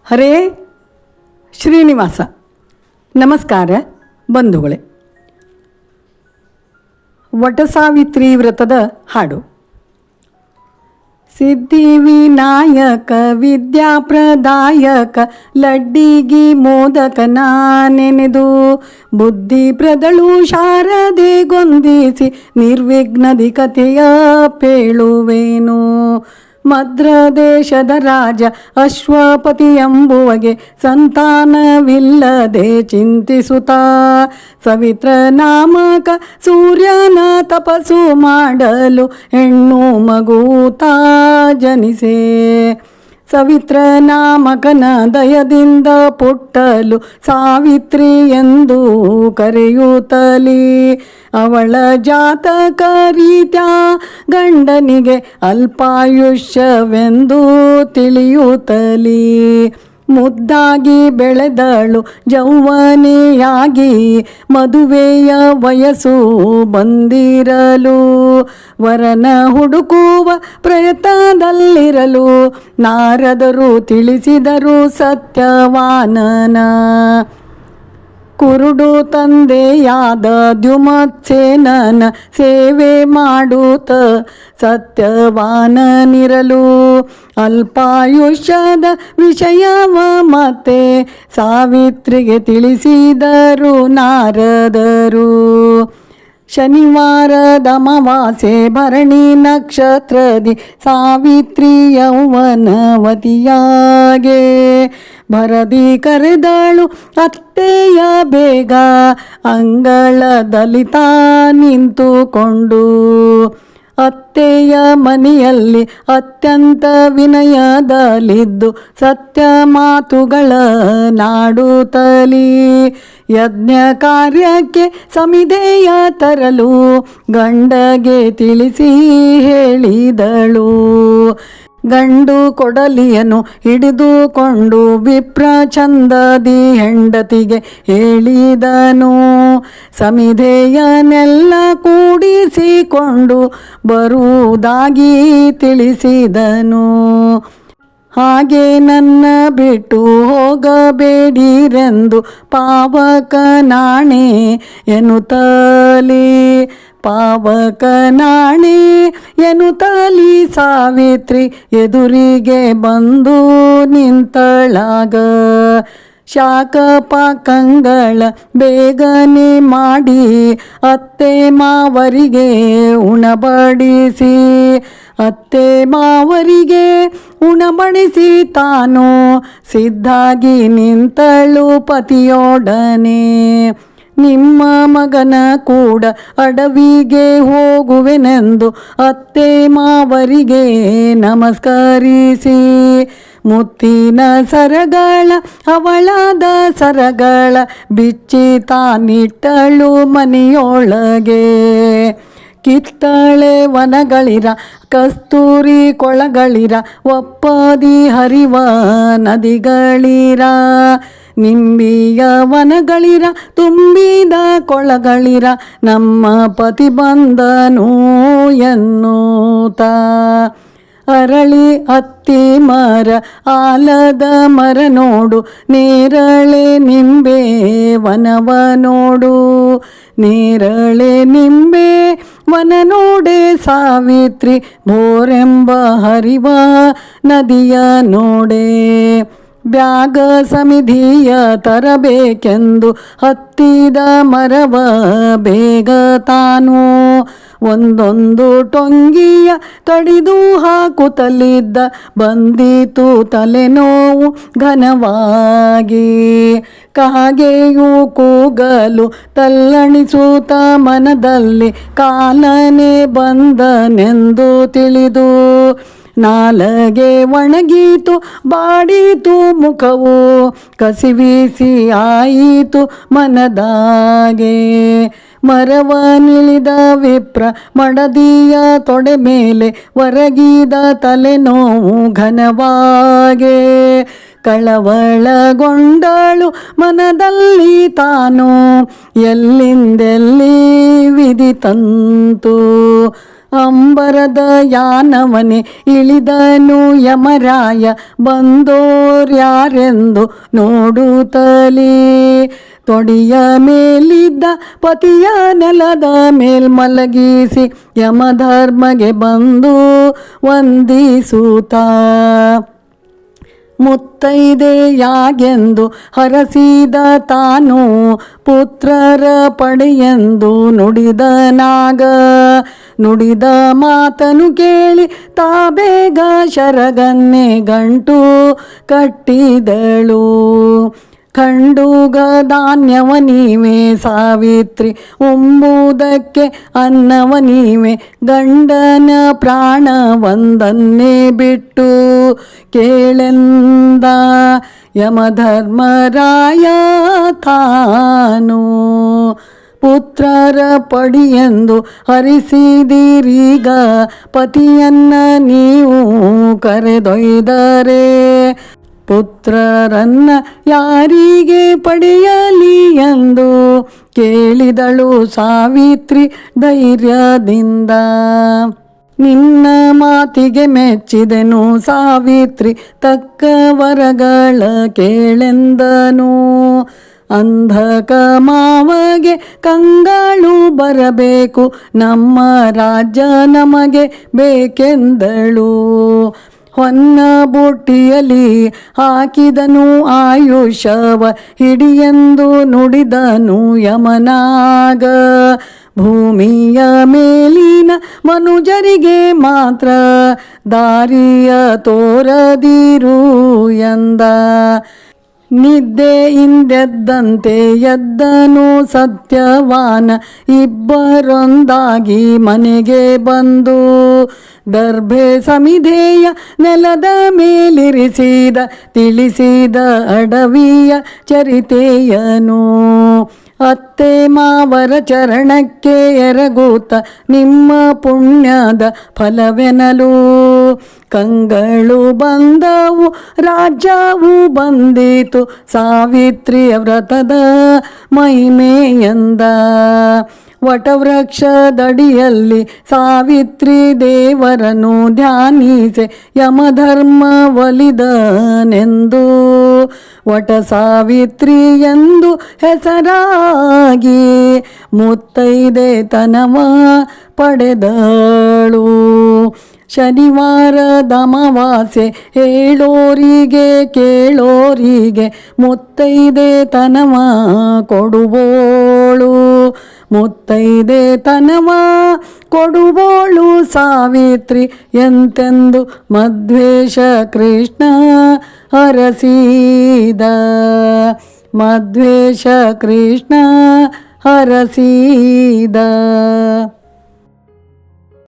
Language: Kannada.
ಹರೇ ಶ್ರೀನಿವಾಸ. ನಮಸ್ಕಾರ ಬಂಧುಗಳೇ. ವಟಸಾವಿತ್ರಿ ವ್ರತದ ಹಾಡು. ಸಿದ್ಧಿವಿನಾಯಕ ವಿದ್ಯಾಪ್ರದಾಯಕ ಲಡ್ಡಿಗಿ ಮೋದಕನ ನೆನೆದು ಬುದ್ಧಿಪ್ರದಳು ಶಾರದೆ ಗೊಂದಿಸಿ ನಿರ್ವಿಘ್ನದಿ ಕಥೆಯ ಪೇಳುವೇನು. ಮದ್ರದೇಶದ ರಾಜ ಅಶ್ವಪತಿ ಎಂಬುವಗೆ ಸಂತಾನವಿಲ್ಲದೆ ಚಿಂತಿಸುತ್ತಾ ಸವಿತ್ರ ನಾಮಕ ಸೂರ್ಯನ ತಪಸ್ಸು ಮಾಡಲು ಹೆಣ್ಣು ಮಗೂತಾ ಜನಿಸೆ. ಸವಿತ್ರ ನಾಮಕನ ದಯದಿಂದ ಪುಟ್ಟಲು ಸಾವಿತ್ರಿ ಎಂದು ಕರೆಯುತ್ತಲೇ ಅವಳ ಜಾತಕ ರೀತ್ಯ ಗಂಡನಿಗೆ ಅಲ್ಪಾಯುಷ್ಯವೆಂದು ತಿಳಿಯುತ್ತಲೇ ಮುದ್ದಾಗಿ ಬೆಳೆದಳು ಯೌವನೆಯಾಗಿ ಮದುವೆಯ ವಯಸ್ಸು ಬಂದಿರಲು ವರನ ಹುಡುಕುವ ಪ್ರಯತ್ನದಲ್ಲಿರಲು ನಾರದರು ತಿಳಿಸಿದರು ಸತ್ಯವಾನನ. ಕುರುಡು ತಂದೆಯಾದ ದ್ಯುಮತ್ಸೇನನ ಸೇವೆ ಮಾಡುತ್ತ ಸತ್ಯವಾನನಿರಲು ಅಲ್ಪಾಯುಷ್ಯದ ವಿಷಯವ ಮತ್ತೆ ಸಾವಿತ್ರಿಗೆ ತಿಳಿಸಿದರು ನಾರದರು. ಶನಿವಾರದ ಅಮಾವಾಸ್ಯೆ ಭರಣಿ ನಕ್ಷತ್ರದಿ ಸಾವಿತ್ರಿ ಯೌವನವತಿಯಾಗೆ ಭರದಿ ಕರೆದಳು ಅತ್ತೆಯ ಬೇಗ ಅಂಗಳದಲ್ಲಿ ತಾ ನಿಂತುಕೊಂಡು. ಅತ್ತೆಯ ಮನೆಯಲ್ಲಿ ಅತ್ಯಂತ ವಿನಯದಲ್ಲಿದ್ದು ಸತ್ಯ ಮಾತುಗಳ ನಾಡುತ್ತಲೇ ಯಜ್ಞ ಕಾರ್ಯಕ್ಕೆ ಸಮಿಧೆಯ ತರಲು ಗಂಡಗೆ ತಿಳಿಸಿ ಹೇಳಿದಳು. ಗಂಡು ಕೊಡಲಿಯನ್ನು ಹಿಡಿದುಕೊಂಡು ವಿಪ್ರ ಚಂದದಿ ಹೆಂಡತಿಗೆ ಹೇಳಿದನು. ಸಮಿಧೆಯನ್ನೆಲ್ಲ ಕೂಡಿಸಿಕೊಂಡು ಬರುವುದಾಗಿ ತಿಳಿಸಿದನು. ಹಾಗೆ ನನ್ನ ಬಿಟ್ಟು ಹೋಗಬೇಡಿರೆಂದು ಪಾವಕನಾಣೆ ಎನ್ನುತ್ತಲೇ ಪಾವಕನಾಣೆ ಎನ್ನುತ್ತಲೇ ಸಾವಿತ್ರಿ ಎದುರಿಗೆ ಬಂದು ನಿಂತಳಾಗ ಶಾಖಪಾಕಂಗಳ ಬೇಗನೆ ಮಾಡಿ ಅತ್ತೆ ಮಾವರಿಗೆ ಉಣಬಡಿಸಿ ಅತ್ತೆ ಮಾವರಿಗೆ ಉಣಬಡಿಸಿ ತಾನು ಸಿದ್ಧಾಗಿ ನಿಂತಳು ಪತಿಯೊಡನೆ. ನಿಮ್ಮ ಮಗನ ಕೂಡ ಅಡವಿಗೆ ಹೋಗುವೆನೆಂದು ಅತ್ತೆ ಮಾವರಿಗೆ ನಮಸ್ಕರಿಸಿ ಮುತ್ತಿನ ಸರಗಳ ಅವಳಾದ ಸರಗಳ ಬಿಚ್ಚಿ ತಾನಿಟ್ಟಳು ಮನೆಯೊಳಗೆ. ಕಿತ್ತಳೆ ವನಗಳಿರ ಕಸ್ತೂರಿ ಕೊಳಗಳಿರ ಒಪ್ಪದಿ ಹರಿವ ನದಿಗಳಿರ ನಿಂಬಿಯ ವನಗಳಿರ ತುಂಬಿದ ಕೊಳಗಳಿರ ನಮ್ಮ ಪತಿ ಬಂದನು ಎನ್ನುತ್ತಾ ಅರಳಿ ಹತ್ತಿ ಮರ ಆಲದ ಮರ ನೋಡು ನೇರಳೆ ನಿಂಬೆ ವನವ ನೋಡು ನೇರಳೆ ನಿಂಬೆ ವನ ನೋಡೆ ಸಾವಿತ್ರಿ ಭೋರೆಂಬ ಹರಿವ ನದಿಯ ನೋಡೆ. ಬ್ಯಾಗ ಸಮಿಧಿಯ ತರಬೇಕೆಂದು ಹತ್ತಿದ ಮರವ ಬೇಗ ತಾನು ಒಂದೊಂದು ಟೊಂಗಿಯ ಕಡಿದು ಹಾಕುತ್ತಲಿದ್ದ ಬಂದಿತು ತಲೆನೋವು ಘನವಾಗಿ. ಕಾಗೆಯು ಕೂಗಲು ತಲ್ಲಣಿಸುತ್ತ ಮನದಲ್ಲಿ ಕಾಲನೆ ಬಂದನೆಂದು ತಿಳಿದು ನಾಲಗೆ ಒಣಗೀತು ಬಾಡಿತು ಮುಖವು ಕಸಿವಿಸಿ ಆಯಿತು ಮನದಾಗೆ. ಮರವನಿಳಿದ ವಿಪ್ರ ಮಡದಿಯ ತೊಡೆ ಮೇಲೆ ಒರಗಿದ ತಲೆನೋವು ಘನವಾಗೆ. ಕಳವಳಗೊಂಡಳು ಮನದಲ್ಲಿ ತಾನು ಎಲ್ಲಿಂದೆಲ್ಲಿ ವಿಧಿ ತಂತು ಅಂಬರದ ಯಾನವನೇ ಇಳಿದನು ಯಮರಾಯ ಬಂದೋರ್ಯಾರೆಂದು ನೋಡುತ್ತಲೇ ತೊಡಿಯ ಮೇಲಿದ್ದ ಪತಿಯ ನೆಲದ ಮೇಲ್ ಮಲಗಿಸಿ ಯಮಧರ್ಮಗೆ ಬಂದು ವಂದಿಸುತ್ತ ಮುತ್ತೈದೆಯಾಗೆಂದು ಹರಸಿದ ತಾನು ಪುತ್ರರ ಪಡೆಯೆಂದು ನುಡಿದನಾಗ ನುಡಿದ ಮಾತನು ಕೇಳಿ ತಾ ಬೇಗ ಶರಗನ್ನೇ ಗಂಟು ಕಟ್ಟಿದಳು. ಖಂಡುಗ ಧಾನ್ಯವ ನೀವೇ ಸಾವಿತ್ರಿ ಉಂಬುವುದಕ್ಕೆ ಅನ್ನವ ನೀವೇ ಗಂಡನ ಪ್ರಾಣ ಒಂದನ್ನೇ ಬಿಟ್ಟು ಕೇಳೆಂದ ಯಮಧರ್ಮರಾಯ ತಾನು. ಪುತ್ರರ ಪಡಿಯೆಂದು ಹರಿಸಿದಿರೀಗ ಪತಿಯನ್ನ ನೀವು ಕರೆದೊಯ್ದರೆ ಪುತ್ರರನ್ನ ಯಾರಿಗೆ ಪಡೆಯಲಿ ಎಂದು ಕೇಳಿದಳು ಸಾವಿತ್ರಿ ಧೈರ್ಯದಿಂದ. ನಿನ್ನ ಮಾತಿಗೆ ಮೆಚ್ಚಿದೆನು ಸಾವಿತ್ರಿ ತಕ್ಕ ವರಗಳ ಕೇಳೆಂದನು. ಅಂಧಕ ಮಾವಗೆ ಕಂಗಾಳು ಬರಬೇಕು ನಮ್ಮ ರಾಜ್ಯ ನಮಗೆ ಬೇಕೆಂದಳು. ಹೊನ್ನ ಬುಟ್ಟಿಯಲ್ಲಿ ಹಾಕಿದನು ಆಯುಷವ ಹಿಡಿಯೆಂದು ನುಡಿದನು ಯಮನಾಗ. ಭೂಮಿಯ ಮೇಲಿನ ಮನುಜರಿಗೆ ಮಾತ್ರ ದಾರಿಯ ತೋರದಿರು ಎಂದ. ನಿದ್ದೆಯಿಂದೆದ್ದಂತೆ ಎದ್ದನು ಸತ್ಯವಾನ ಇಬ್ಬರೊಂದಾಗಿ ಮನೆಗೆ ಬಂದು ದರ್ಭೆ ಸಮಿಧೆಯ ನೆಲದ ಮೇಲಿರಿಸಿದ ತಿಳಿಸಿದ ಅಡವಿಯ ಚರಿತೆಯನು. ಅತ್ತೆ ಮಾವರ ಚರಣಕ್ಕೆ ಎರಗುತ್ತ ನಿಮ್ಮ ಪುಣ್ಯದ ಫಲವೆನಲು ಕಂಗಳು ಬಂದವು ರಾಜ್ಯವು ಬಂದಿತು ಸಾವಿತ್ರಿಯ ವ್ರತದ ಮಹಿಮೆಯಂದ. ವಟವೃಕ್ಷದಡಿಯಲ್ಲಿ ಸಾವಿತ್ರಿ ದೇವರನ್ನು ಧ್ಯಾನಿಸೆ ಯಮಧರ್ಮ ಒಲಿದನೆಂದು ವಟ ಸಾವಿತ್ರಿ ಎಂದು ಹೆಸರಾಗಿ ಮುತ್ತೈದೆ ತನವ ಪಡೆದಳು. ಶನಿವಾರದ ಅಮಾವಾಸ್ಯೆ ಹೇಳೋರಿಗೆ ಕೇಳೋರಿಗೆ ಮುತ್ತೈದೆ ತನವ ಕೊಡುವೋಳು. ಮುತ್ತೈದೆ ತನವ ಕೊಡುವೋಳು ಸಾವಿತ್ರಿ ಎಂತೆಂದು ಮಧ್ವೇಶ ಕೃಷ್ಣ ಹರಸಿದ. ಮಧ್ವೇಶ ಕೃಷ್ಣ ಹರಸಿದ.